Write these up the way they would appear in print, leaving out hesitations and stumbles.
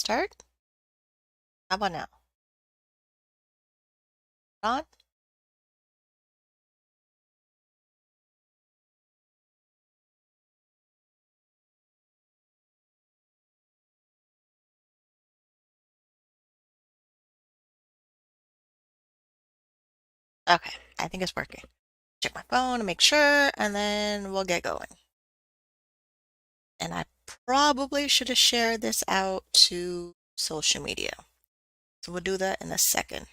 Start? How about now? On? Okay, I think it's working. Check my phone to make sure, and then we'll get going. And I probably should have shared this out to social media. So we'll do that in a second.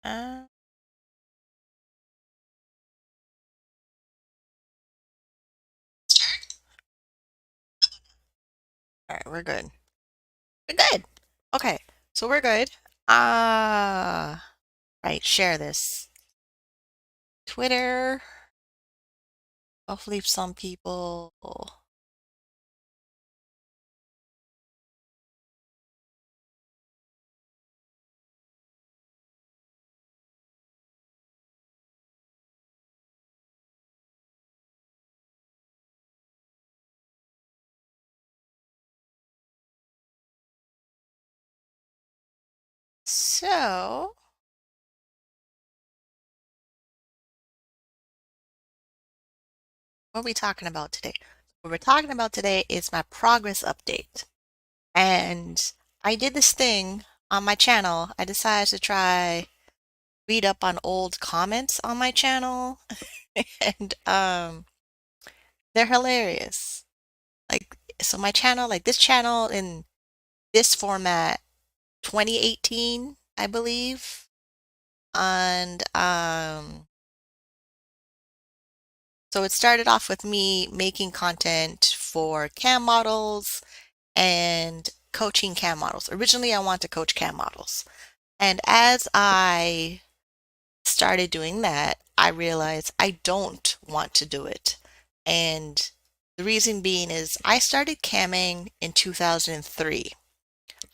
Uh, all right, we're good. We're good. Okay, so we're good. Right, share this. Twitter. Hopefully some people. So, what are we talking about today? What we're talking about today is my progress update. And I did this thing on my channel. I decided to try read up on old comments on my channel and they're hilarious. Like so my channel, like this channel in this format 2018, I believe. And so it started off with me making content for cam models and coaching cam models. Originally, I wanted to coach cam models. And as I started doing that, I realized I don't want to do it. And the reason being is I started camming in 2003.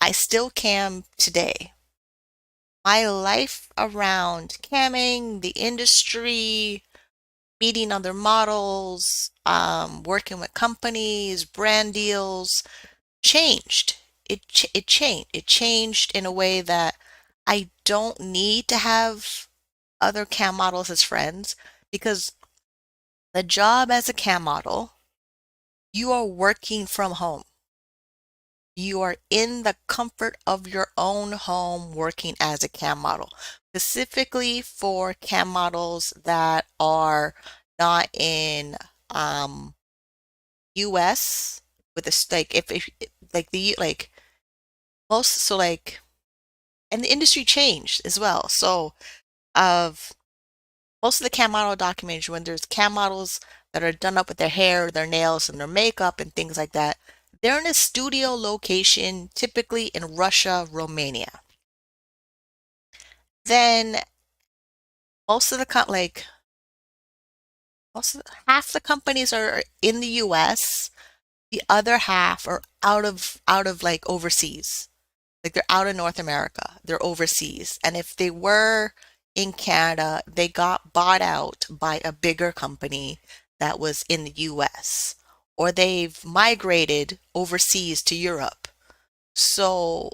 I still cam today. My life around camming, the industry, meeting other models, working with companies, brand deals changed. It changed. It changed in a way that I don't need to have other cam models as friends because the job as a cam model, you are working from home. You are in the comfort of your own home working as a cam model, specifically for cam models that are not in US with this like if like the like most so like and the industry changed as well. So of most of the cam model documentaries, when there's cam models that are done up with their hair, their nails, and their makeup and things like that, they're in a studio location, typically in Russia, Romania. Then most of the half the companies are in the US, the other half are out of like overseas. Like they're out of North America, they're overseas. And if they were in Canada, they got bought out by a bigger company that was in the US, or they've migrated overseas to Europe. So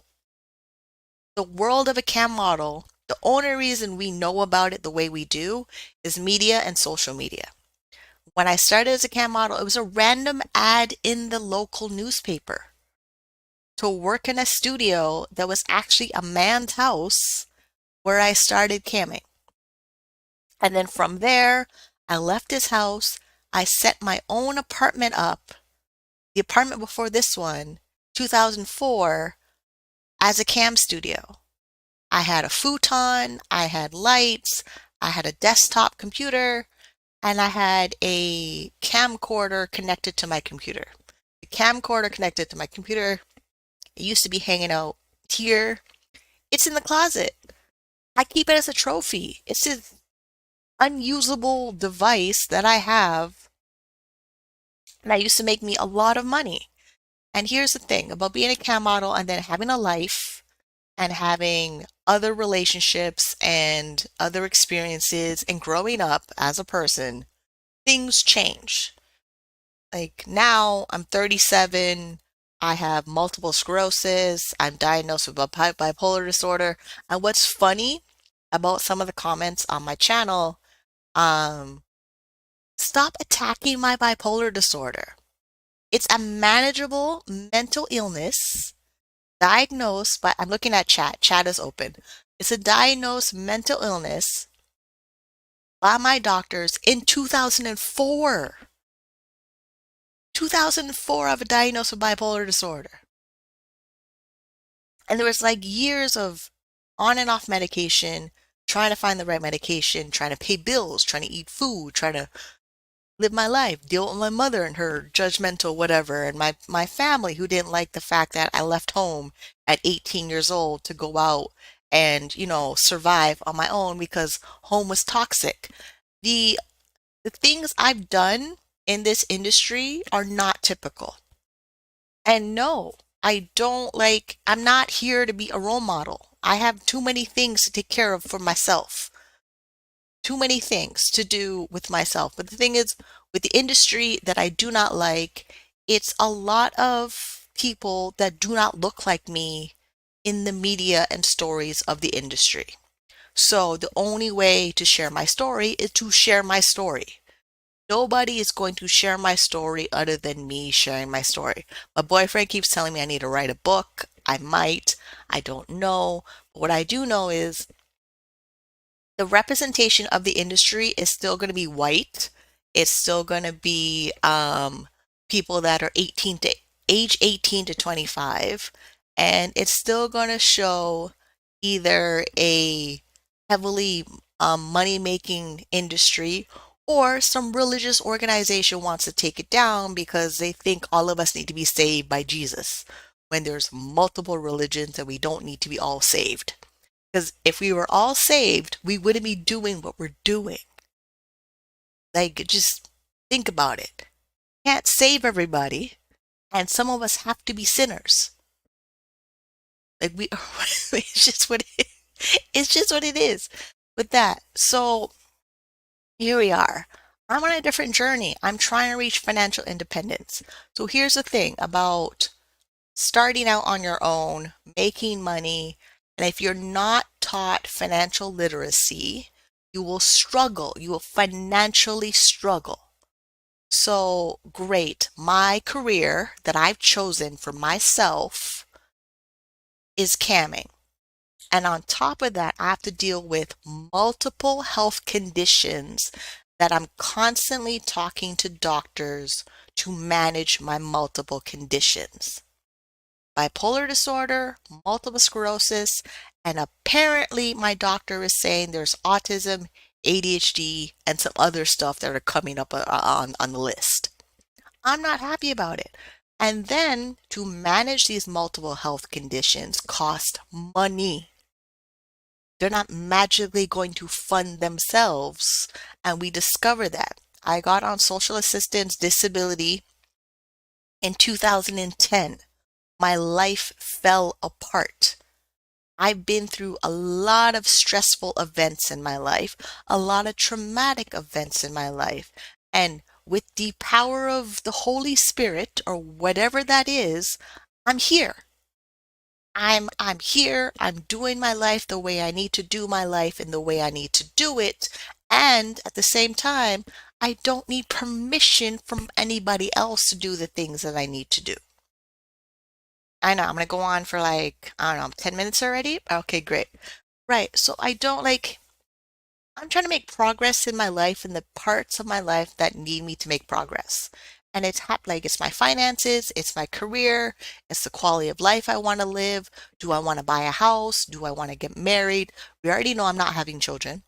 the world of a cam model, the only reason we know about it the way we do is media and social media. When I started as a cam model, it was a random ad in the local newspaper to work in a studio that was actually a man's house where I started camming. And then from there, I left his house. I set my own apartment up, the apartment before this one, 2004, as a cam studio. I had a futon, I had lights, I had a desktop computer, and I had a camcorder connected to my computer. The camcorder connected to my computer, it used to be hanging out here. It's in the closet. I keep it as a trophy. It's just unusable device that I have that used to make me a lot of money. And here's the thing about being a cam model and then having a life and having other relationships and other experiences and growing up as a person, things change. Like now I'm 37, I have multiple sclerosis, I'm diagnosed with bipolar disorder. And what's funny about some of the comments on my channel, um, stop attacking my bipolar disorder. It's a manageable mental illness diagnosed by, I'm looking at chat, chat is open. It's a diagnosed mental illness by my doctors in 2004. 2004, I have a diagnosis of bipolar disorder. And there was like years of on and off medication, trying to find the right medication, trying to pay bills, trying to eat food, trying to live my life, deal with my mother and her judgmental whatever, and my family who didn't like the fact that I left home at 18 years old to go out and, survive on my own because home was toxic. The the things I've done in this industry are not typical. And no, I'm not here to be a role model. I have too many things to take care of for myself, too many things to do with myself. But the thing is, with the industry that I do not like, it's a lot of people that do not look like me in the media and stories of the industry. So the only way to share my story is to share my story. Nobody is going to share my story other than me sharing my story. My boyfriend keeps telling me I need to write a book. I might. I don't know. But what I do know is the representation of the industry is still going to be white. It's still going to be people that are age 18 to 25. And it's still going to show either a heavily money-making industry or some religious organization wants to take it down because they think all of us need to be saved by Jesus when there's multiple religions and we don't need to be all saved. Because if we were all saved, we wouldn't be doing what we're doing. Like, just think about it. Can't save everybody, and some of us have to be sinners. Like it's just what it's just what it is with that. So here we are. I'm on a different journey. I'm trying to reach financial independence. So here's the thing about starting out on your own, making money, and if you're not taught financial literacy, you will struggle. You will financially struggle. So great. My career that I've chosen for myself is camming. And on top of that, I have to deal with multiple health conditions that I'm constantly talking to doctors to manage my multiple conditions. Bipolar disorder, multiple sclerosis, and apparently my doctor is saying there's autism, ADHD, and some other stuff that are coming up on the list. I'm not happy about it. And then to manage these multiple health conditions cost money. They're not magically going to fund themselves. And we discover that. I got on social assistance disability in 2010. My life fell apart. I've been through a lot of stressful events in my life, a lot of traumatic events in my life. And with the power of the Holy Spirit or whatever that is, I'm here. I'm here. I'm doing my life the way I need to do my life and the way I need to do it. And at the same time, I don't need permission from anybody else to do the things that I need to do. I know I'm going to go on for like, I don't know, 10 minutes already. Okay, great. Right. So I'm trying to make progress in my life and the parts of my life that need me to make progress. And it's my finances, it's my career, it's the quality of life I want to live. Do I want to buy a house? Do I want to get married? We already know I'm not having children.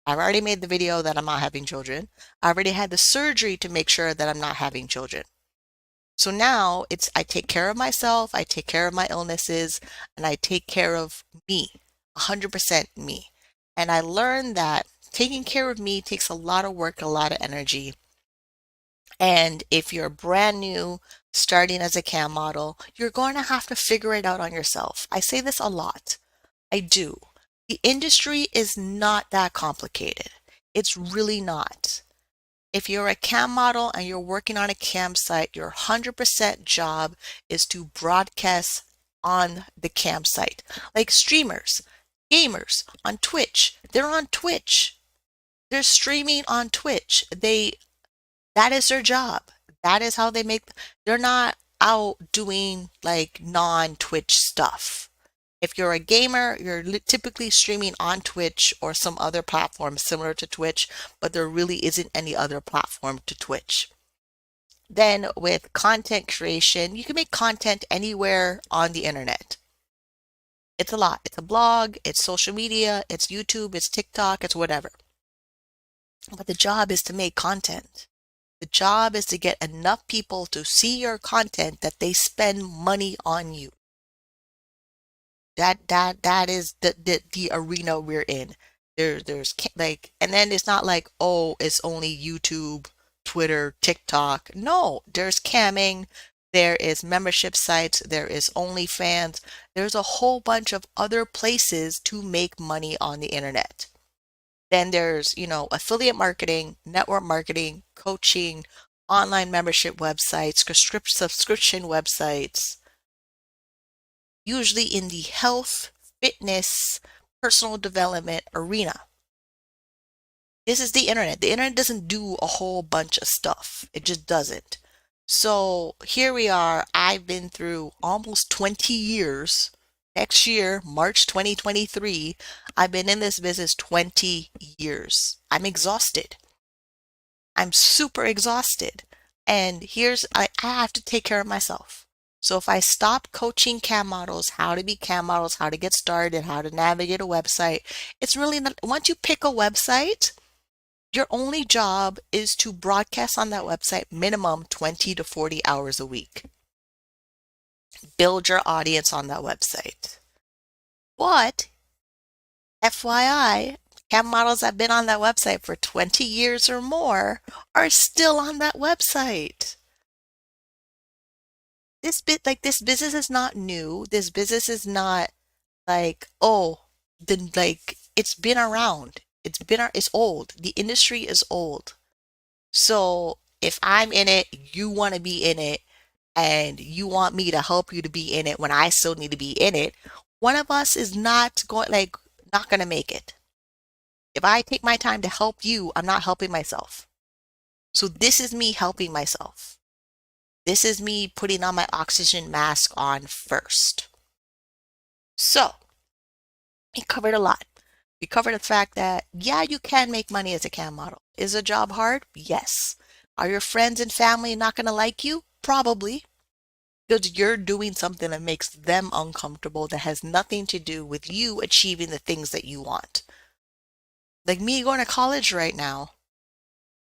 I've already made the video that I'm not having children. I already had the surgery to make sure that I'm not having children. So now I take care of myself, I take care of my illnesses, and I take care of me, 100% me. And I learned that taking care of me takes a lot of work, a lot of energy. And if you're brand new, starting as a cam model, you're going to have to figure it out on yourself. I say this a lot. I do. The industry is not that complicated. It's really not. If you're a cam model and you're working on a campsite, your 100% job is to broadcast on the campsite. Like streamers, gamers on Twitch, they're on Twitch. They're streaming on Twitch. That is their job. That is how they make, they're not out doing like non-Twitch stuff. If you're a gamer, you're typically streaming on Twitch or some other platform similar to Twitch, but there really isn't any other platform to Twitch. Then with content creation, you can make content anywhere on the internet. It's a lot. It's a blog, it's social media, it's YouTube, it's TikTok, it's whatever. But the job is to make content. The job is to get enough people to see your content that they spend money on you. That is the arena we're in. There's like, and then it's not like, oh, it's only YouTube, Twitter, TikTok. No, there's camming, there is membership sites, there is OnlyFans. There's a whole bunch of other places to make money on the internet. Then there's, affiliate marketing, network marketing, coaching, online membership websites, subscription websites, usually in the health, fitness, personal development arena. This is the internet. The internet doesn't do a whole bunch of stuff. It just doesn't. So here we are. I've been through almost 20 years. Next year, March 2023, I've been in this business 20 years. I'm exhausted. I'm super exhausted. And I have to take care of myself. So if I stop coaching cam models, how to be cam models, how to get started, how to navigate a website, it's really not, once you pick a website, your only job is to broadcast on that website minimum 20 to 40 hours a week. Build your audience on that website. But FYI, cam models that have been on that website for 20 years or more are still on that website. This business is not new. This business is not like, oh, then like it's been around. It's old. The industry is old. So if I'm in it, you want to be in it, and you want me to help you to be in it when I still need to be in it, one of us is not going to make it. If I take my time to help you, I'm not helping myself. So this is me helping myself. This is me putting on my oxygen mask on first. So we covered a lot. We covered the fact that, yeah, you can make money as a cam model. Is the job hard? Yes. Are your friends and family not going to like you? Probably. Because you're doing something that makes them uncomfortable that has nothing to do with you achieving the things that you want. Like me going to college right now.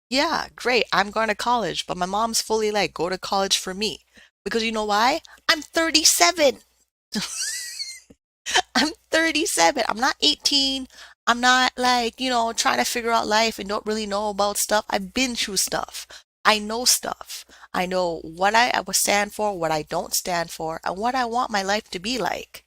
Yeah, great. I'm going to college, but my mom's fully like, go to college for me. Because you know why? I'm 37. I'm 37. I'm not 18. I'm not like, trying to figure out life and don't really know about stuff. I've been through stuff. I know stuff. I know what I would stand for, what I don't stand for, and what I want my life to be like.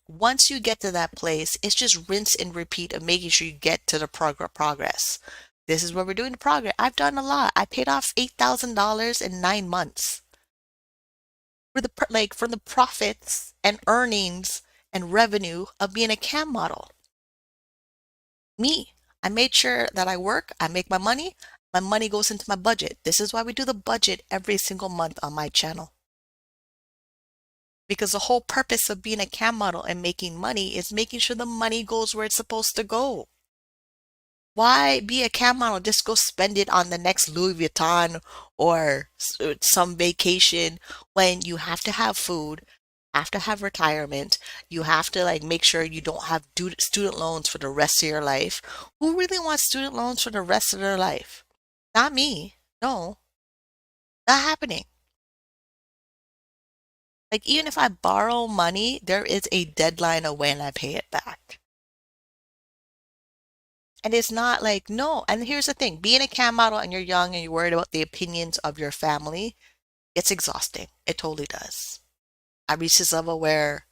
Once you get to that place, it's just rinse and repeat of making sure you get to the progress. This is where we're doing the progress. I've done a lot. I paid off $8,000 in 9 months from the profits and earnings and revenue of being a cam model. Me, I made sure that I work, I make my money goes into my budget. This is why we do the budget every single month on my channel. Because the whole purpose of being a cam model and making money is making sure the money goes where it's supposed to go. Why be a cam model? Just go spend it on the next Louis Vuitton or some vacation when you have to have food, have to have retirement. You have to like make sure you don't have student loans for the rest of your life. Who really wants student loans for the rest of their life? Not me. No, not happening. Like even if I borrow money, there is a deadline of when I pay it back. And it's not like, no. And here's the thing, being a cam model and you're young and you're worried about the opinions of your family, it's exhausting. It totally does. I reached this level where,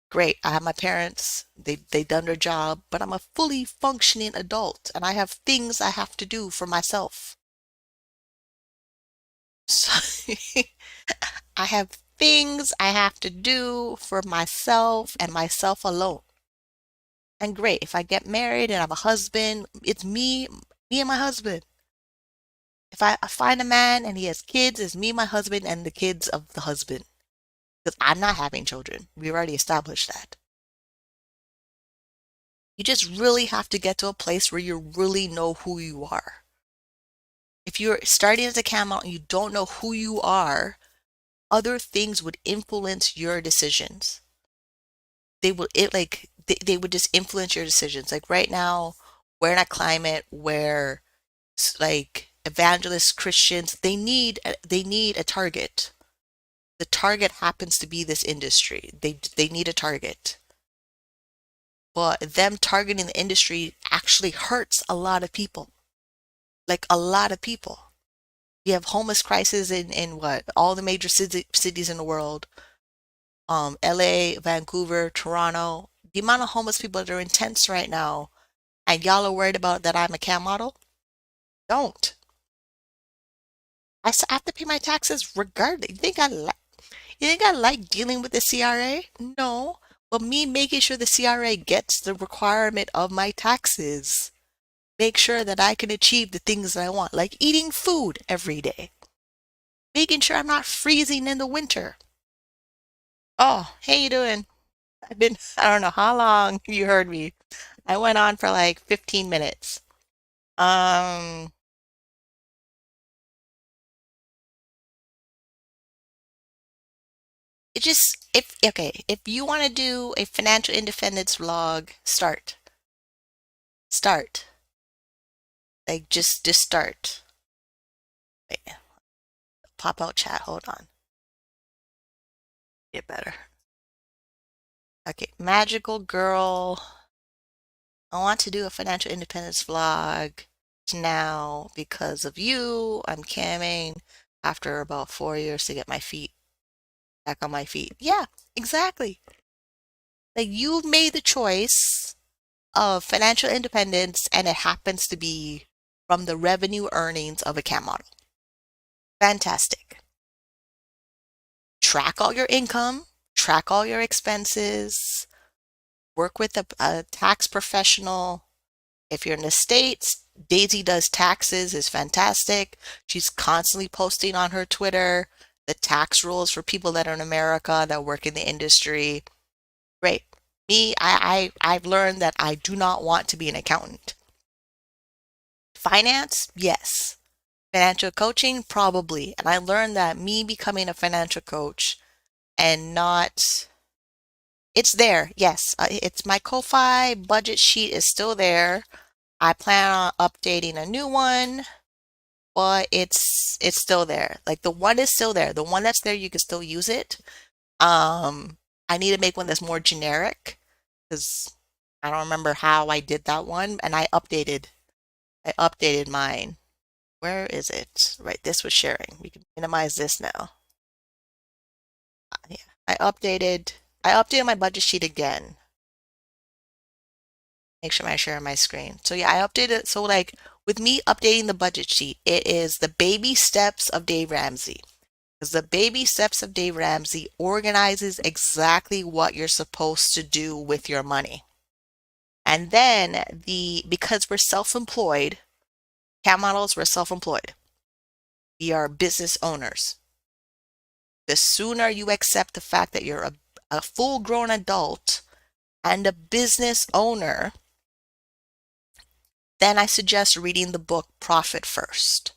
great, I have my parents, they done their job, but I'm a fully functioning adult and I have things I have to do for myself. So I have things I have to do for myself and myself alone. And great, if I get married and I have a husband, it's me and my husband. If I find a man and he has kids, it's me, my husband, and the kids of the husband. Because I'm not having children. We've already established that. You just really have to get to a place where you really know who you are. If you're starting as a cam out and you don't know who you are, other things would influence your decisions. They would just influence your decisions. Like right now, we're in a climate where like evangelist Christians, they need a target. The target happens to be this industry. They need a target. But them targeting the industry actually hurts a lot of people. Like a lot of people. You have homeless crisis in what? All the major cities in the world. LA, Vancouver, Toronto. The amount of homeless people that are intense right now, and y'all are worried about that I'm a cam model? Don't. I have to pay my taxes regardless. You think I like dealing with the CRA? No. But me making sure the CRA gets the requirement of my taxes, make sure that I can achieve the things that I want, like eating food every day, making sure I'm not freezing in the winter. Oh, how you doing? I don't know how long you heard me. I went on for like 15 minutes. Um, it just, if you want to do a financial independence vlog, start. Like just start. Wait, pop out chat. Hold on. Get better. Okay, magical girl. I want to do a financial independence vlog now because of you. I'm camming after about 4 years to get my feet back on my feet. Yeah, exactly. Like you've made the choice of financial independence and it happens to be from the revenue earnings of a cam model. Fantastic. Track all your income, track all your expenses, work with a tax professional. If you're in the States, Daisy Does Taxes is fantastic. She's constantly posting on her Twitter the tax rules for people that are in America that work in the industry. Great. Me, I've learned that I do not want to be an accountant. Finance, yes. Financial coaching, probably. And I learned that me becoming a financial coach and not, it's there, yes. It's my Ko-Fi budget sheet is still there. I plan on updating a new one, but it's still there. Like the one is still there. The one that's there, you can still use it. I need to make one that's more generic because I don't remember how I did that one, and I updated mine. Where is it? Right, this was sharing. We can minimize this now. Yeah, I updated my budget sheet again. Make sure I share my screen. So yeah, I updated. So like with me updating the budget sheet, it is the baby steps of Dave Ramsey. Because the baby steps of Dave Ramsey organizes exactly what you're supposed to do with your money. And then because we're self-employed, cat models, we're self-employed. We are business owners. The sooner you accept the fact that you're a full-grown adult and a business owner, then I suggest reading the book Profit First.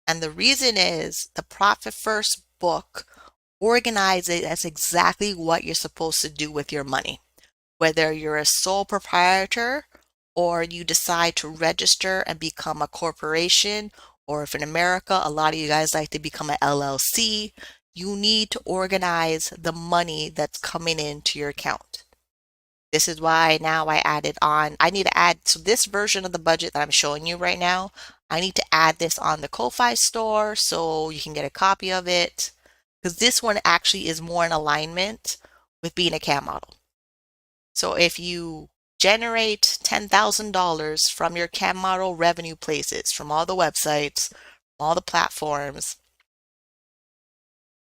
And the reason is the Profit First book organizes as exactly what you're supposed to do with your money. Whether you're a sole proprietor or you decide to register and become a corporation, or if in America, a lot of you guys like to become an LLC, you need to organize the money that's coming into your account. This is why now I added on. I need to add, so this version of the budget that I'm showing you right now, I need to add this on the Ko-Fi store so you can get a copy of it. Because this one actually is more in alignment with being a CAM model. So if you generate $10,000 from your CAM model revenue places, from all the websites, all the platforms,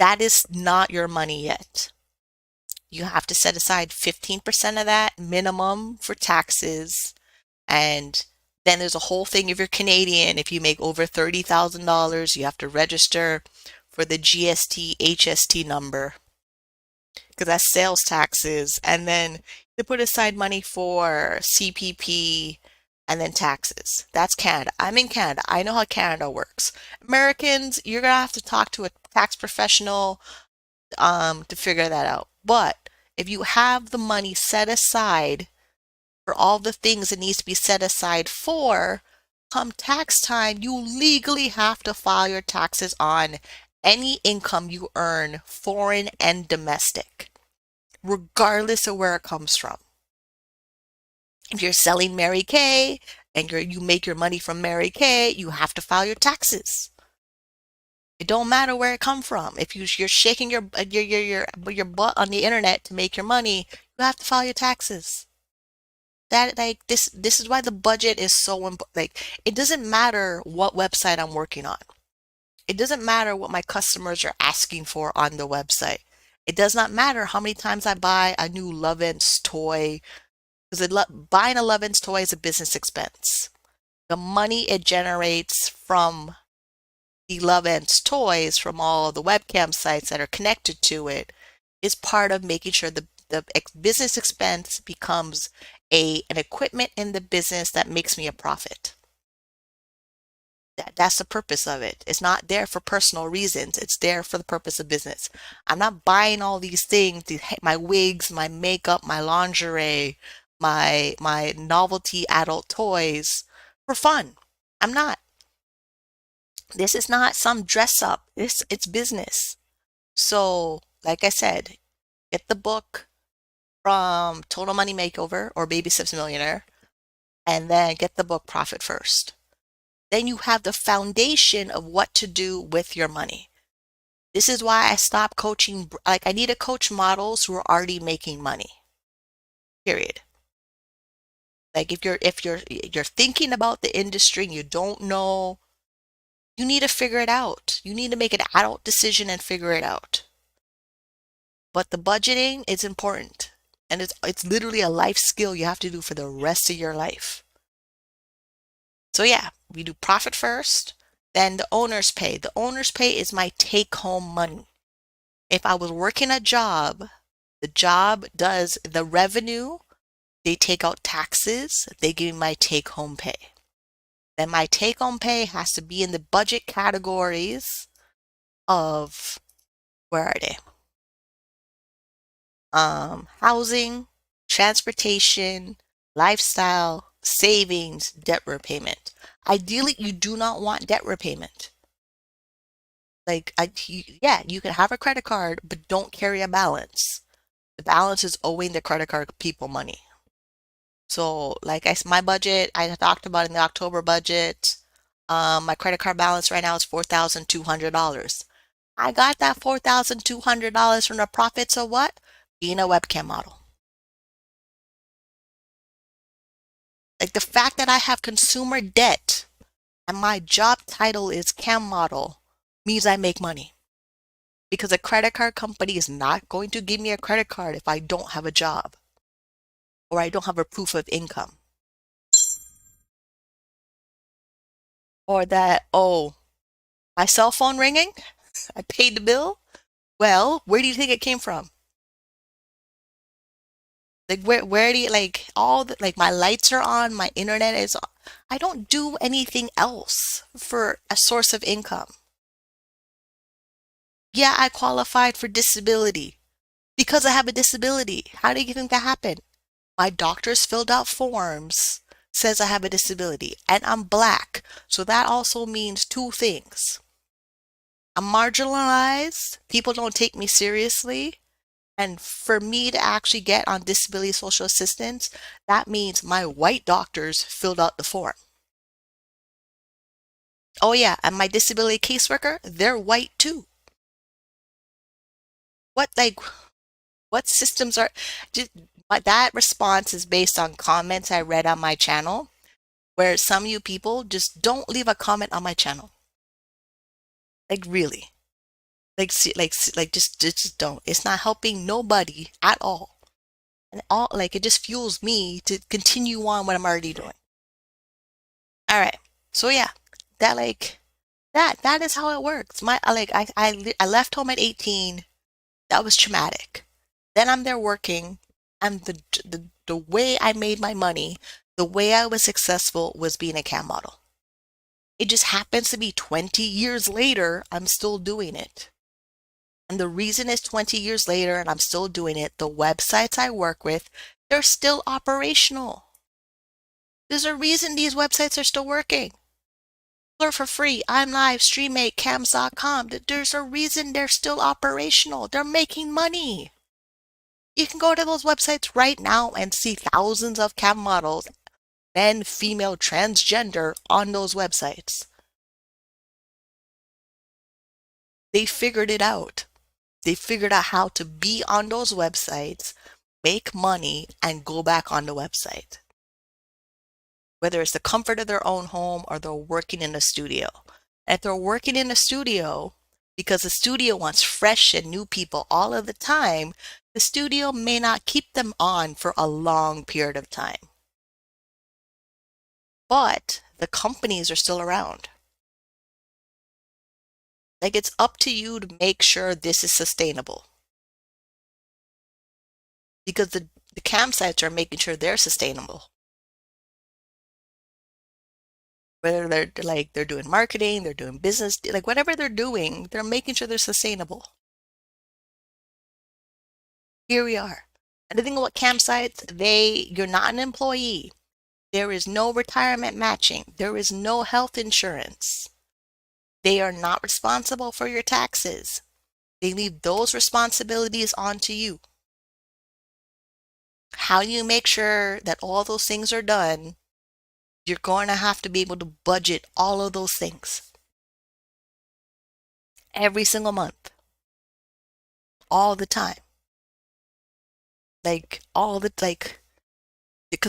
that is not your money yet. You have to set aside 15% of that minimum for taxes. And then there's a whole thing if you're Canadian, if you make over $30,000, you have to register for the GST HST number because that's sales taxes. And then they put aside money for CPP and then taxes. That's Canada. I'm in Canada. I know how Canada works. Americans, you're gonna have to talk to a tax professional to figure that out. But if you have the money set aside for all the things it needs to be set aside for, come tax time, you legally have to file your taxes on any income you earn, foreign and domestic, regardless of where it comes from. If you're selling Mary Kay and you make your money from Mary Kay, you have to file your taxes. It don't matter where it come from. If you're shaking your butt on the internet to make your money, you have to file your taxes. That like this is why the budget is so important. Like it doesn't matter what website I'm working on. It doesn't matter what my customers are asking for on the website. It does not matter how many times I buy a new Lovense toy because buying a Lovense toy is a business expense. The money it generates from the Lovense toys from all the webcam sites that are connected to it is part of making sure the business expense becomes an equipment in the business that makes me a profit. That's the purpose of it. It's not there for personal reasons. It's there for the purpose of business. I'm not buying all these things, my wigs, my makeup, my lingerie, my novelty adult toys for fun. I'm not. This is not some dress up. It's business. So, like I said, get the book from Total Money Makeover or Baby Steps Millionaire, and then get the book Profit First. Then you have the foundation of what to do with your money. This is why I stopped coaching. Like I need to coach models who are already making money. Period. Like if you're thinking about the industry and you don't know, you need to figure it out. You need to make an adult decision and figure it out. But the budgeting is important. And it's literally a life skill you have to do for the rest of your life. So yeah, we do profit first, then the owner's pay. The owner's pay is my take home money. If I was working a job, the job does the revenue, they take out taxes, they give me my take home pay. Then my take home pay has to be in the budget categories of, where are they? Housing, transportation, lifestyle, savings, debt repayment. Ideally, you do not want debt repayment. Like, yeah, you can have a credit card, but don't carry a balance. The balance is owing the credit card people money. So, like my budget, I talked about in the October budget, my credit card balance right now is $4,200. I got that $4,200 from the profits of what? Being a webcam model. Like the fact that I have consumer debt and my job title is cam model means I make money. Because a credit card company is not going to give me a credit card if I don't have a job or I don't have a proof of income. Or that, oh, my cell phone ringing? I paid the bill? Well, where do you think it came from? Like where do you like all the like my lights are on, my internet is on. I don't do anything else for a source of income. Yeah, I qualified for disability because I have a disability. How do you think that happened? My doctors filled out forms, says I have a disability, and I'm black. So that also means two things. I'm marginalized, people don't take me seriously, And for me to actually get on disability social assistance, that means my white doctors filled out the form. Oh yeah, and my disability caseworker, they're white too. What like what systems are just, that response is based on comments I read on my channel, where some of you people just don't leave a comment on my channel. Like really. Just don't. It's not helping nobody at all. And all like it just fuels me to continue on what I'm already doing. All right. So yeah, that like that is how it works. I left home at 18. That was traumatic. Then I'm there working, and the way I made my money, the way I was successful was being a cam model. It just happens to be 20 years later, I'm still doing it. And the reason is 20 years later and I'm still doing it, the websites I work with, they're still operational. There's a reason these websites are still working. Flirt for free, I'm live, StreamMate, cams.com. There's a reason they're still operational. They're making money. You can go to those websites right now and see thousands of cam models, men, female, transgender, on those websites. They figured it out. They figured out how to be on those websites, make money, and go back on the website. Whether it's the comfort of their own home or they're working in a studio. And if they're working in a studio, because the studio wants fresh and new people all of the time, the studio may not keep them on for a long period of time. But the companies are still around. Like it's up to you to make sure this is sustainable. Because the campsites are making sure they're sustainable. Whether they're doing marketing, they're doing business, like whatever they're doing, they're making sure they're sustainable. Here we are. And the thing about campsites, you're not an employee. There is no retirement matching. There is no health insurance. They are not responsible for your taxes. They leave those responsibilities onto you. How do you make sure that all those things are done? You're going to have to be able to budget all of those things every single month, all the time. Because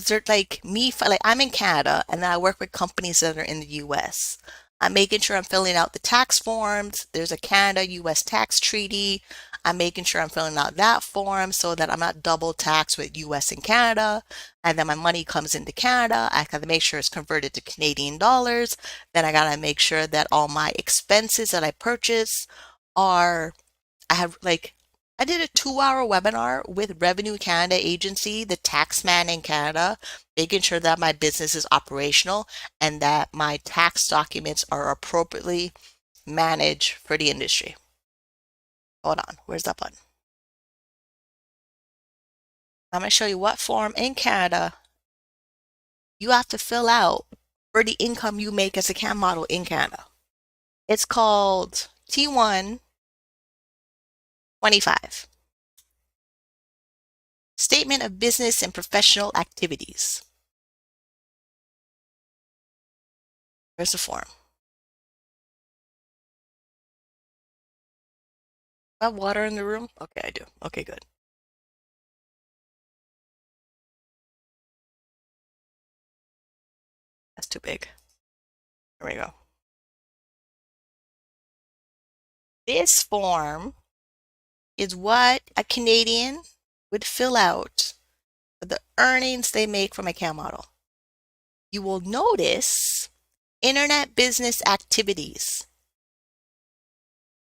they're like me, like I'm in Canada and I work with companies that are in the US. I'm making sure I'm filling out the tax forms. There's a Canada US tax treaty. I'm making sure I'm filling out that form so that I'm not double taxed with US and Canada. And then my money comes into Canada. I got to make sure it's converted to Canadian dollars. Then I got to make sure that all my expenses that I purchase are, I have like, I did a 2-hour webinar with Revenue Canada Agency, the tax man in Canada, making sure that my business is operational and that my tax documents are appropriately managed for the industry. Hold on, where's that button? I'm going to show you what form in Canada you have to fill out for the income you make as a cam model in Canada. It's called T125. Statement of Business and Professional Activities. Where's the form? I have water in the room? Okay, I do. Okay, good. That's too big. There we go. This form is what a Canadian would fill out for the earnings they make from a cam model. You will notice internet business activities.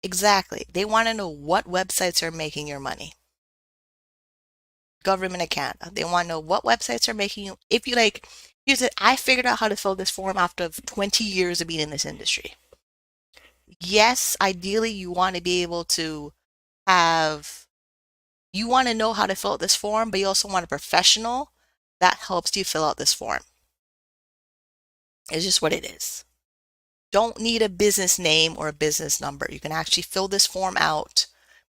Exactly. They want to know what websites are making your money. Government of Canada. They want to know what websites are making you. If you like, here's it. I figured out how to fill this form after 20 years of being in this industry. Yes, ideally you want to be able to you want to know how to fill out this form, but you also want a professional that helps you fill out this form. It's just what it is. Don't need a business name or a business number. You can actually fill this form out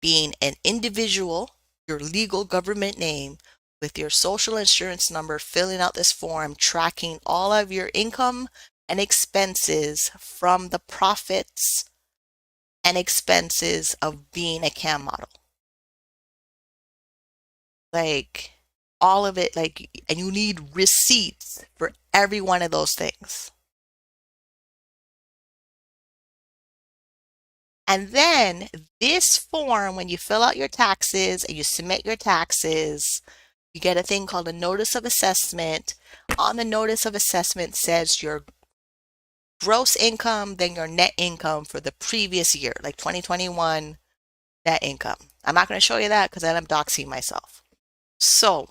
being an individual. your legal government name with your social insurance number, filling out this form, tracking all of your income and expenses from the profits and expenses of being a cam model. Like all of it, like, and you need receipts for every one of those things. And then this form, when you fill out your taxes and you submit your taxes, you get a thing called a notice of assessment. On the notice of assessment says your gross income, then your net income for the previous year, like 2021 net income. I'm not going to show you that because then I'm doxing myself. So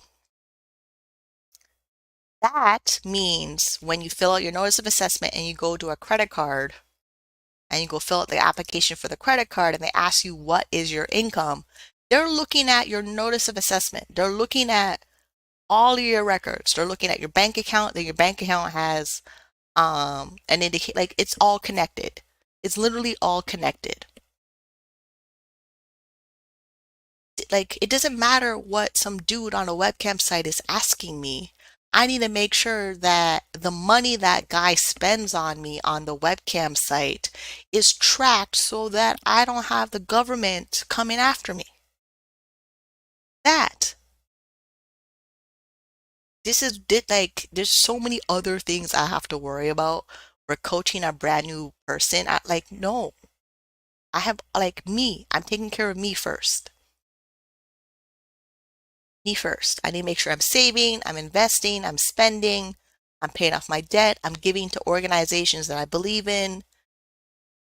that means when you fill out your notice of assessment and you go to a credit card and you go fill out the application for the credit card and they ask you what is your income, they're looking at your notice of assessment. They're looking at all of your records. They're looking at your bank account, that your bank account has an indicate, like it's all connected. It's literally all connected. Like it doesn't matter what some dude on a webcam site is asking me. I need to make sure that the money that guy spends on me on the webcam site is tracked so that I don't have the government coming after me. That this is like there's so many other things I have to worry about. We're coaching a brand new person. Like no, I have like me. I'm taking care of me first. Me first. I need to make sure I'm saving, I'm investing, I'm spending, I'm paying off my debt, I'm giving to organizations that I believe in.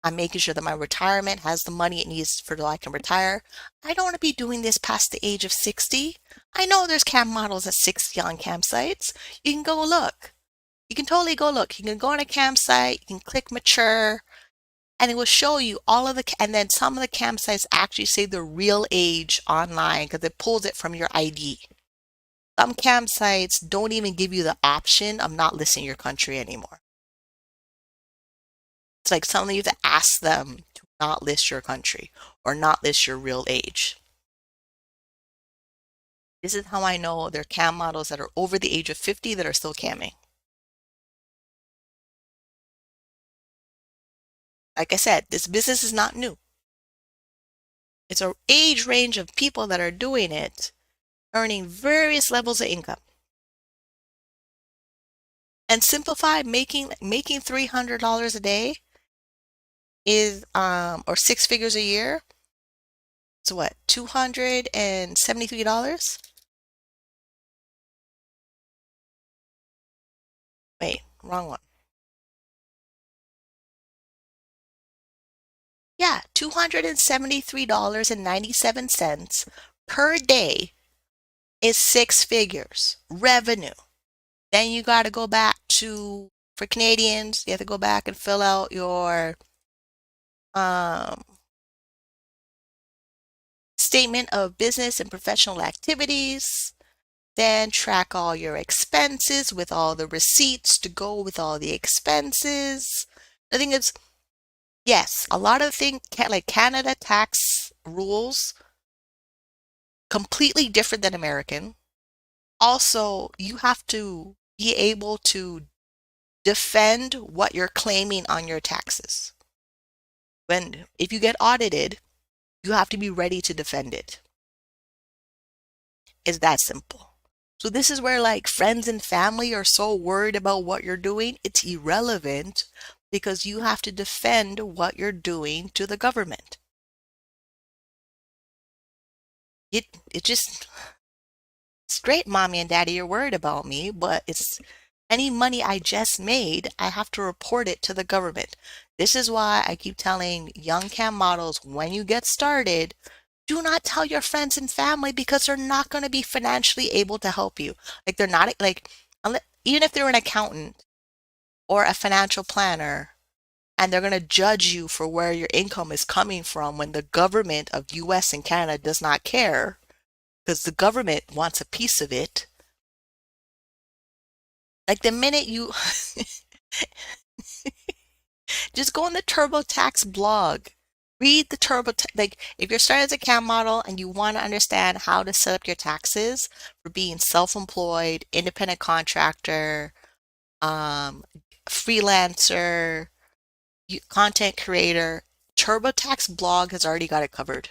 I'm making sure that my retirement has the money it needs for so I can retire. I don't want to be doing this past the age of 60. I know there's cam models at 60 on campsites. You can go look. You can totally go look. You can go on a campsite, you can click mature, and it will show you all of the, and then some of the campsites actually say the real age online because it pulls it from your ID. Some campsites don't even give you the option of not listing your country anymore. It's like something you have to ask them to not list your country or not list your real age. This is how I know there are cam models that are over the age of 50 that are still camming. Like I said, this business is not new. It's an age range of people that are doing it, earning various levels of income. And simplify, making $300 a day is or six figures a year. So what, $273? Wait, wrong one. Yeah, $273.97 per day is six figures revenue. Then you got to go back to, for Canadians, you have to go back and fill out your um, statement of business and professional activities. Then track all your expenses with all the receipts to go with all the expenses. The thing is, yes, a lot of things, like Canada tax rules, completely different than American. Also, you have to be able to defend what you're claiming on your taxes. If you get audited, you have to be ready to defend it. It's that simple. So this is where like friends and family are so worried about what you're doing. It's irrelevant because you have to defend what you're doing to the government. It just, it's great, mommy and daddy, you're worried about me, but it's any money I just made, I have to report it to the government. This is why I keep telling young cam models, when you get started, do not tell your friends and family because they're not going to be financially able to help you. Like they're not like, even if they're an accountant or a financial planner, and they're going to judge you for where your income is coming from when the government of US and Canada does not care because the government wants a piece of it. Like the minute you just go on the TurboTax blog Read the like if you're starting as a cam model and you want to understand how to set up your taxes for being self-employed, independent contractor, um, freelancer, content creator, TurboTax blog has already got it covered.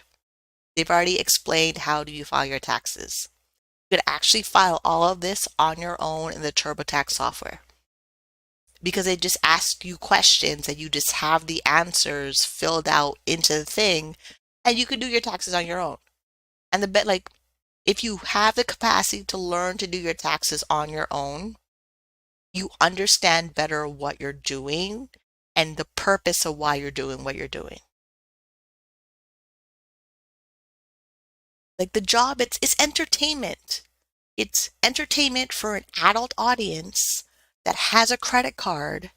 They've already explained how do you file your taxes. You could actually file all of this on your own in the TurboTax software because it just asks you questions and you just have the answers filled out into the thing and you could do your taxes on your own. And the bet like if you have the capacity to learn to do your taxes on your own, you understand better what you're doing and the purpose of why you're doing what you're doing. Like the job, it's entertainment. It's entertainment for an adult audience that has a credit card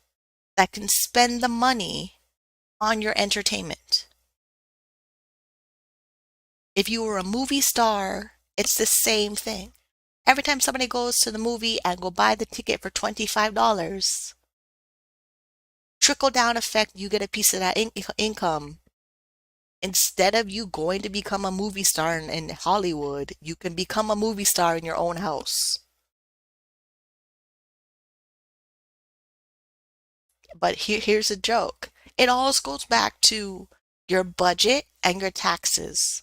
that can spend the money on your entertainment. If you were a movie star, it's the same thing. Every time somebody goes to the movie and go buy the ticket for $25, trickle down effect, you get a piece of that income. Instead of you going to become a movie star in Hollywood, you can become a movie star in your own house. But here's a joke. It always goes back to your budget and your taxes.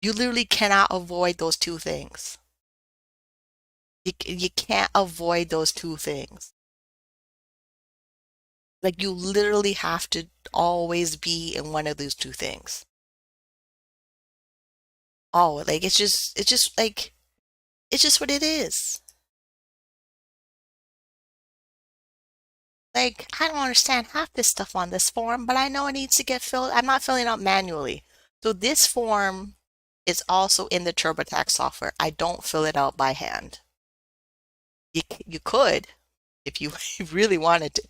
You literally cannot avoid those two things. You can't avoid those two things. Like you literally have to always be in one of those two things. Oh, like it's just what it is. Like I don't understand half this stuff on this form, but I know it needs to get filled. I'm not filling out manually. So this form is also in the TurboTax software. I don't fill it out by hand. You could if you really wanted to,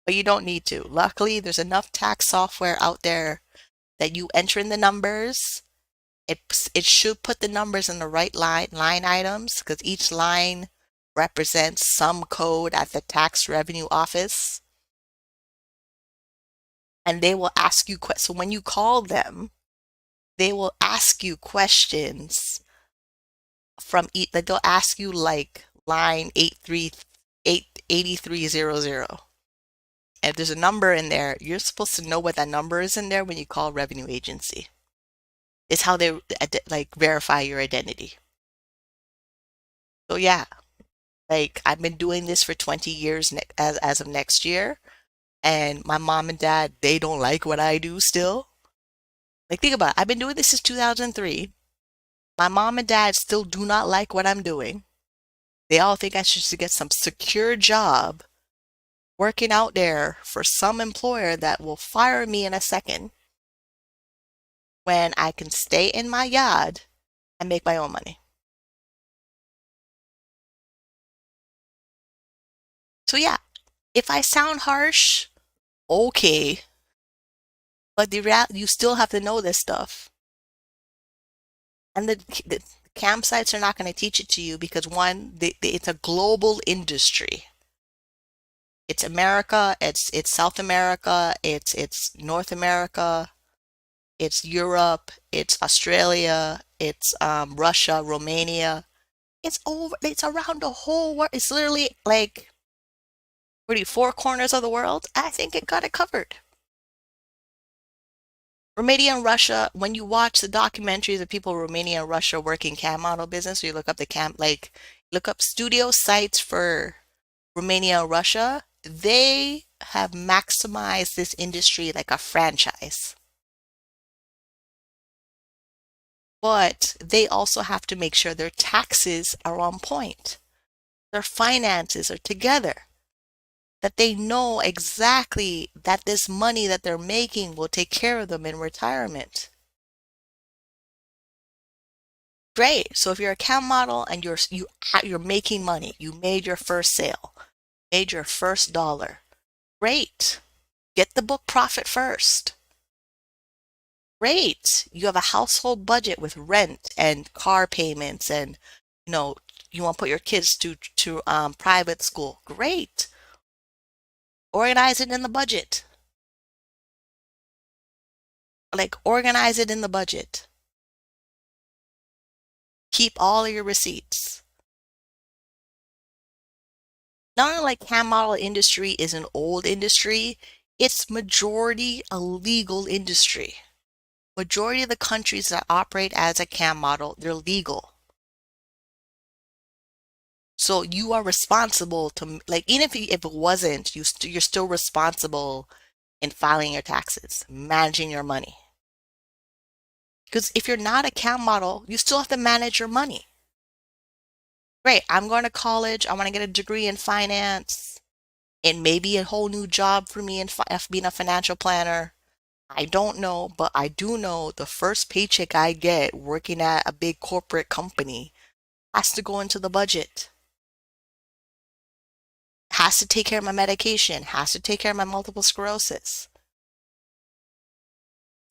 but you don't need to. Luckily, there's enough tax software out there that you enter in the numbers. It should put the numbers in the right line items because each line represents some code at the tax revenue office. And they will ask you so when you call them, they will ask you questions from like they'll ask you like line 8300. And if there's a number in there, you're supposed to know what that number is in there when you call revenue agency. It's how they like verify your identity. So yeah, like I've been doing this for 20 years as of next year, and my mom and dad, they don't like what I do still. Like think about it. I've been doing this since 2003. My mom and dad still do not like what I'm doing. They all think I should get some secure job working out there for some employer that will fire me in a second when I can stay in my yard and make my own money. So yeah, if I sound harsh, okay, but you still have to know this stuff. And the campsites are not going to teach it to you because one, it's a global industry. It's America, it's South America, it's North America, it's Europe, it's Australia, it's Russia, Romania. It's around the whole world. It's literally like, what are you, four corners of the world? I think it got it covered. Romania and Russia, when you watch the documentaries of people in Romania and Russia working cam model business, or you look up look up studio sites for Romania and Russia, they have maximized this industry like a franchise. But they also have to make sure their taxes are on point, their finances are together, that they know exactly that this money that they're making will take care of them in retirement. Great. So if you're a cam model and you're making money, you made your first sale, made your first dollar. Great. Get the book profit first. Great. You have a household budget with rent and car payments and you want to put your kids to private school. Great. Organize it in the budget. Like organize it in the budget. Keep all of your receipts. Not only like cam model industry is an old industry, it's majority a legal industry. Majority of the countries that operate as a cam model, they're legal. So you are responsible to, like, even if it wasn't, you're still responsible in filing your taxes, managing your money. Because if you're not a cam model, you still have to manage your money. Great, I'm going to college. I want to get a degree in finance. It may be a whole new job for me in being a financial planner. I don't know, but I do know the first paycheck I get working at a big corporate company has to go into the budget. Has to take care of my medication, has to take care of my multiple sclerosis.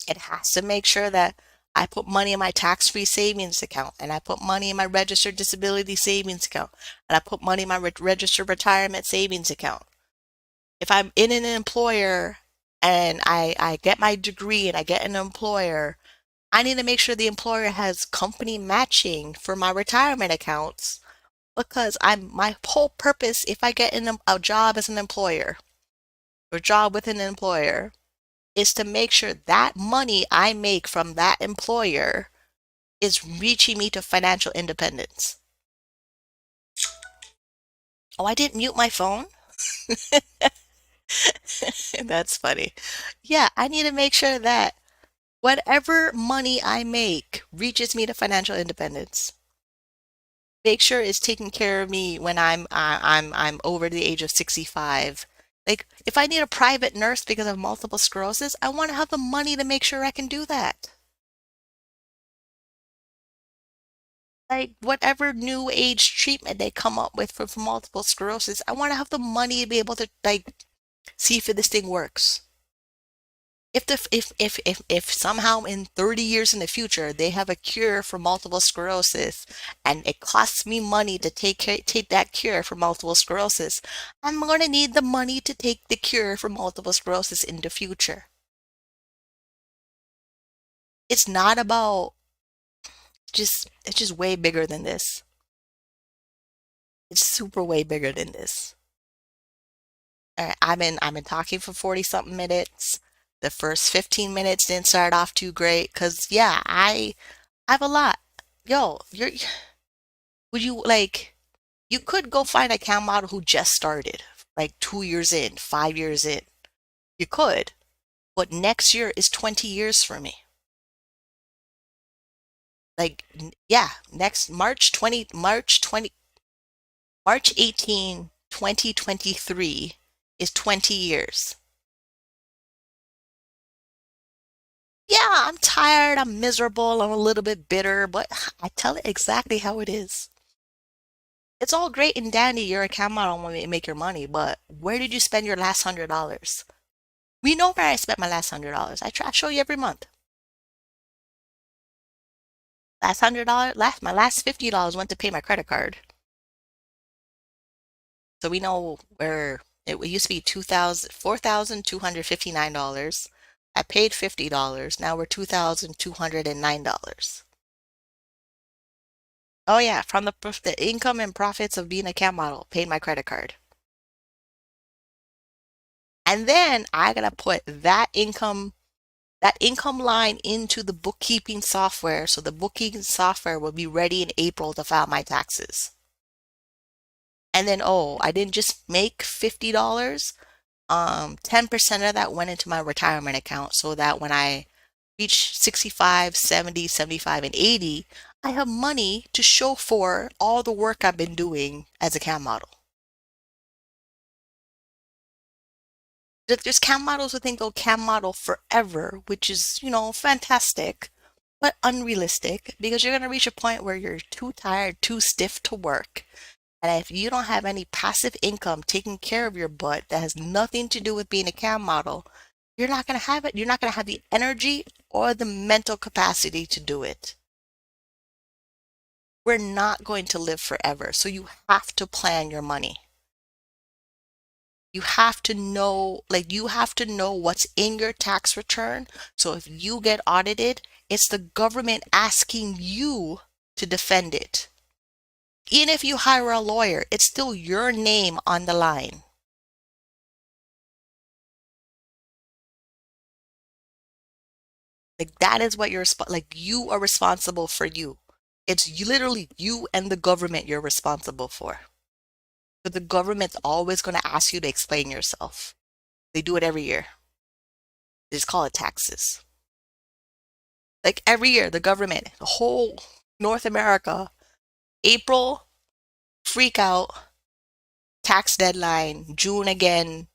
It has to make sure that I put money in my tax-free savings account, and I put money in my registered disability savings account, and I put money in my registered retirement savings account. If I'm in an employer and I get my degree and I get an employer, I need to make sure the employer has company matching for my retirement accounts, because my whole purpose, if I get in a job as an employer or job with an employer, is to make sure that money I make from that employer is reaching me to financial independence. Oh, I didn't mute my phone? That's funny. Yeah, I need to make sure that whatever money I make reaches me to financial independence. Make sure it's taking care of me when I'm over the age of 65. Like if I need a private nurse because of multiple sclerosis, I want to have the money to make sure I can do that. Like whatever new age treatment they come up with for multiple sclerosis, I want to have the money to be able to like see if this thing works. If somehow in 30 years in the future they have a cure for multiple sclerosis and it costs me money to take that cure for multiple sclerosis, I'm going to need the money to take the cure for multiple sclerosis in the future. It's not about it's just way bigger than this. It's super way bigger than this. All right, I've been talking for 40 something minutes. The first 15 minutes didn't start off too great because yeah, I have a lot. Yo, would you like you could go find a cam model who just started, like 2 years in, 5 years in. You could, but next year is 20 years for me. Like yeah, next March 18, 2023 is 20 years. Yeah, I'm tired, I'm miserable, I'm a little bit bitter, but I tell it exactly how it is. It's all great and dandy, you're a cam model when you make your money, but where did you spend your last $100? We know where I spent my last $100. I try to show you every month. Last $100, my last $50 went to pay my credit card. So we know where it used to be 2,000, $4,259. I paid $50. Now we're $2,209. Oh yeah, from the income and profits of being a cam model, paid my credit card. And then I gotta put that income line into the bookkeeping software, so the bookkeeping software will be ready in April to file my taxes. And then, oh, I didn't just make $50. 10% of that went into my retirement account so that when I reach 65, 70, 75, and 80, I have money to show for all the work I've been doing as a cam model. There's cam models who think they'll cam model forever, which is, fantastic, but unrealistic because you're going to reach a point where you're too tired, too stiff to work. And if you don't have any passive income taking care of your butt that has nothing to do with being a cam model, you're not going to have it. You're not going to have the energy or the mental capacity to do it. We're not going to live forever. So you have to plan your money. You have to know, like, you have to know what's in your tax return. So if you get audited, it's the government asking you to defend it. Even if you hire a lawyer, it's still your name on the line. Like that is what like you are responsible for you. It's literally you and the government you're responsible for. But the government's always going to ask you to explain yourself. They do it every year. They just call it taxes. Like every year, the government, the whole North America, April, freak out, tax deadline, June again.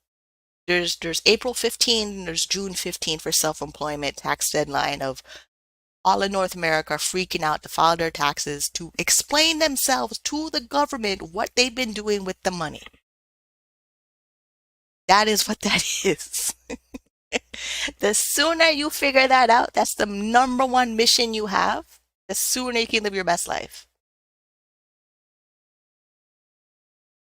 There's April 15, there's June 15 for self-employment tax deadline of all in North America freaking out to file their taxes to explain themselves to the government what they've been doing with the money. That is what that is. The sooner you figure that out, that's the number one mission you have, the sooner you can live your best life.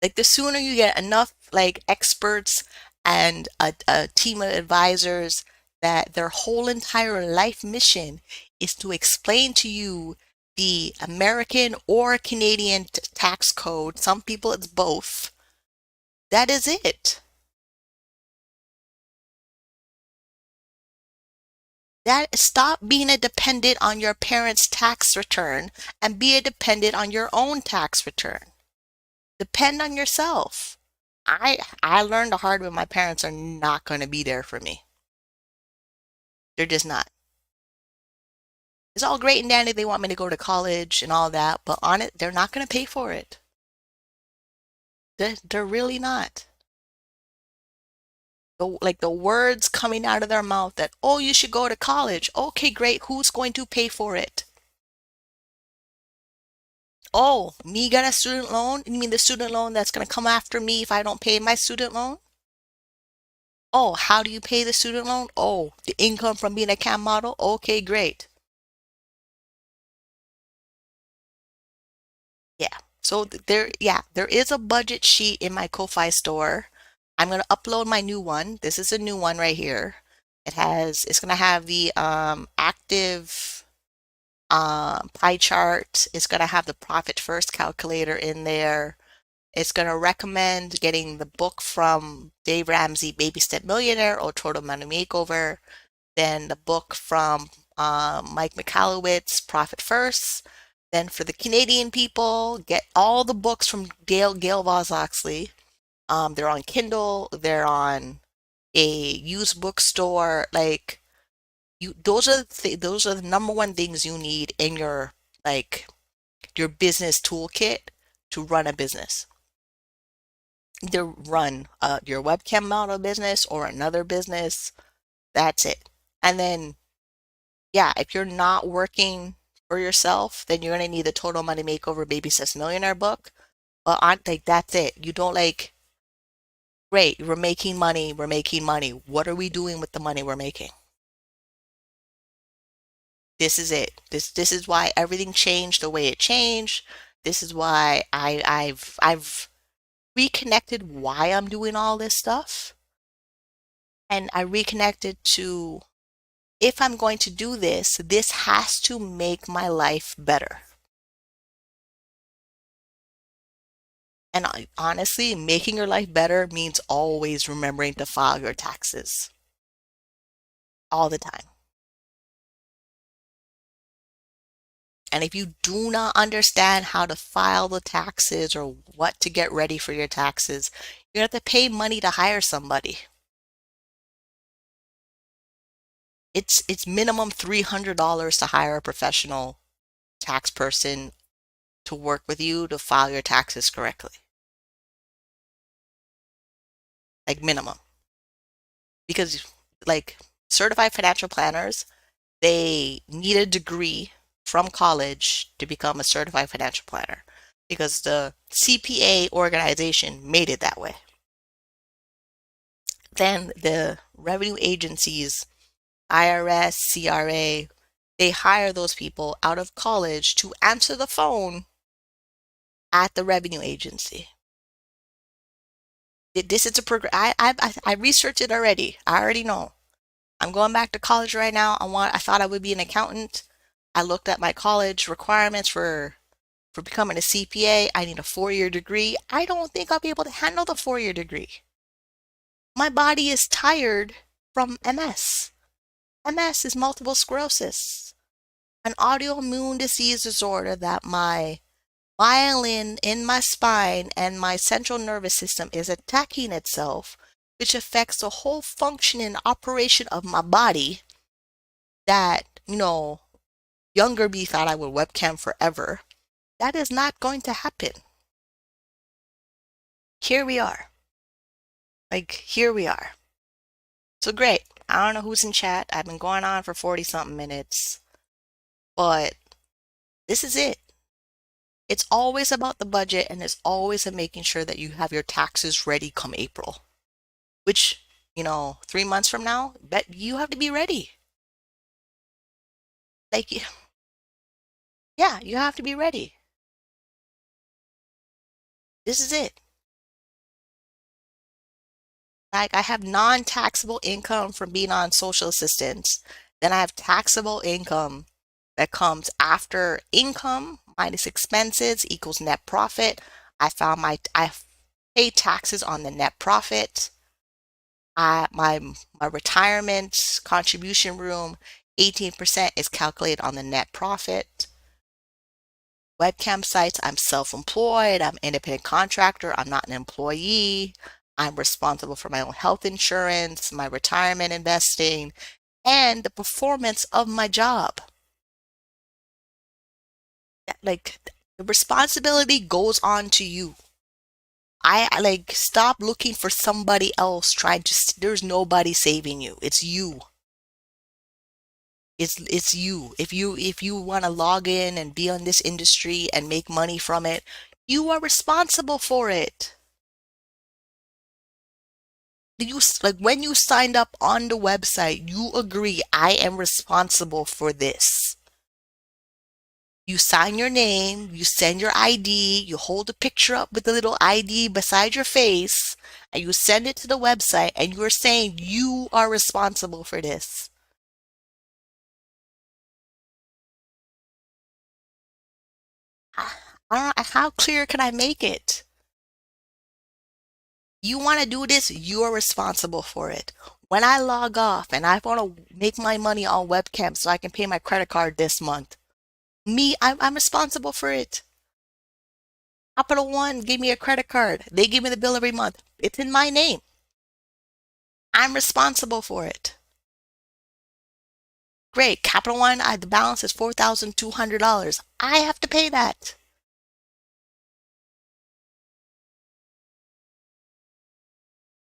Like the sooner you get enough like experts and a team of advisors that their whole entire life mission is to explain to you the American or Canadian tax code. Some people it's both. That is it. That stop being a dependent on your parents' tax return and be a dependent on your own tax return. Depend on yourself. I learned the hard way my parents are not going to be there for me. They're just not. It's all great and dandy. They want me to go to college and all that, but on it, they're not going to pay for it. They're really not. Like the words coming out of their mouth that, oh, you should go to college. Okay, great. Who's going to pay for it? Oh, me get a student loan? You mean the student loan that's going to come after me if I don't pay my student loan? Oh, how do you pay the student loan? Oh, the income from being a cam model? Okay, great. Yeah. So there is a budget sheet in my Ko-Fi store. I'm going to upload my new one. This is a new one right here. It's going to have the active pie chart. It's going to have the profit first calculator in there. It's going to recommend getting the book from Dave Ramsey, Baby Step Millionaire or Total Money Makeover. Then the book from Mike Michalowicz, Profit First. Then for the Canadian people, get all the books from Gail Voss Oxley. They're on Kindle. They're on a used bookstore. Like those are the number one things you need in your like your business toolkit to run a business. Either run your webcam model business or another business. That's it. And then yeah, if you're not working for yourself, then you're gonna need the Total Money Makeover Baby Steps Millionaire book. But on like that's it. You don't like, great, we're making money, we're making money. What are we doing with the money we're making? This is it. This is why everything changed the way it changed. This is why I've reconnected why I'm doing all this stuff. And I reconnected to, if I'm going to do this, this has to make my life better. And honestly, making your life better means always remembering to file your taxes all the time. And if you do not understand how to file the taxes or what to get ready for your taxes, you're going to have to pay money to hire somebody. It's minimum $300 to hire a professional tax person to work with you to file your taxes correctly. Like minimum. Because like certified financial planners, they need a degree from college to become a certified financial planner because the CPA organization made it that way. Then the revenue agencies, IRS, CRA, they hire those people out of college to answer the phone at the revenue agency. This is a program. I researched it already. I already know. I'm going back to college right now. I thought I would be an accountant. I looked at my college requirements for becoming a CPA. I need a 4-year degree. I don't think I'll be able to handle the 4-year degree. My body is tired from MS. MS is multiple sclerosis, an autoimmune disease disorder that my myelin in my spine and my central nervous system is attacking itself, which affects the whole function and operation of my body that, younger me thought I would webcam forever. That is not going to happen. Here we are. Here we are. So great. I don't know who's in chat. I've been going on for 40 something minutes, but this is it. It's always about the budget, and it's always about making sure that you have your taxes ready come April, which, 3 months from now, bet you have to be ready. Like, yeah, you have to be ready. This is it. Like, I have non-taxable income from being on social assistance. Then I have taxable income that comes after income minus expenses equals net profit. I pay taxes on the net profit. My retirement contribution room, 18% is calculated on the net profit. Webcam sites, I'm self-employed, I'm independent contractor, I'm not an employee. I'm responsible for my own health insurance, my retirement investing, and the performance of my job. Like, the responsibility goes on to you. I stop looking for somebody else there's nobody saving you. It's you. It's you. If you want to log in and be on this industry and make money from it, you are responsible for it. When you signed up on the website, you agree, I am responsible for this. You sign your name, you send your ID, you hold a picture up with the little ID beside your face, and you send it to the website, and you're saying you are responsible for this. I don't know, how clear can I make it? You want to do this, you're responsible for it. When I log off and I want to make my money on webcam so I can pay my credit card this month, I'm responsible for it. Capital One gave me a credit card. They give me the bill every month. It's in my name. I'm responsible for it. Great. Capital One, the balance is $4,200. I have to pay that.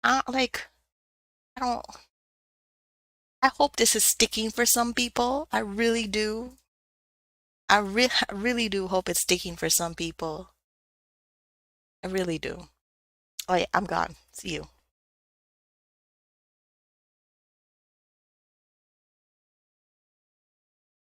I don't, like, I don't, I hope this is sticking for some people. I really do. I really do hope it's sticking for some people. I really do. Oh, yeah, I'm gone. See you.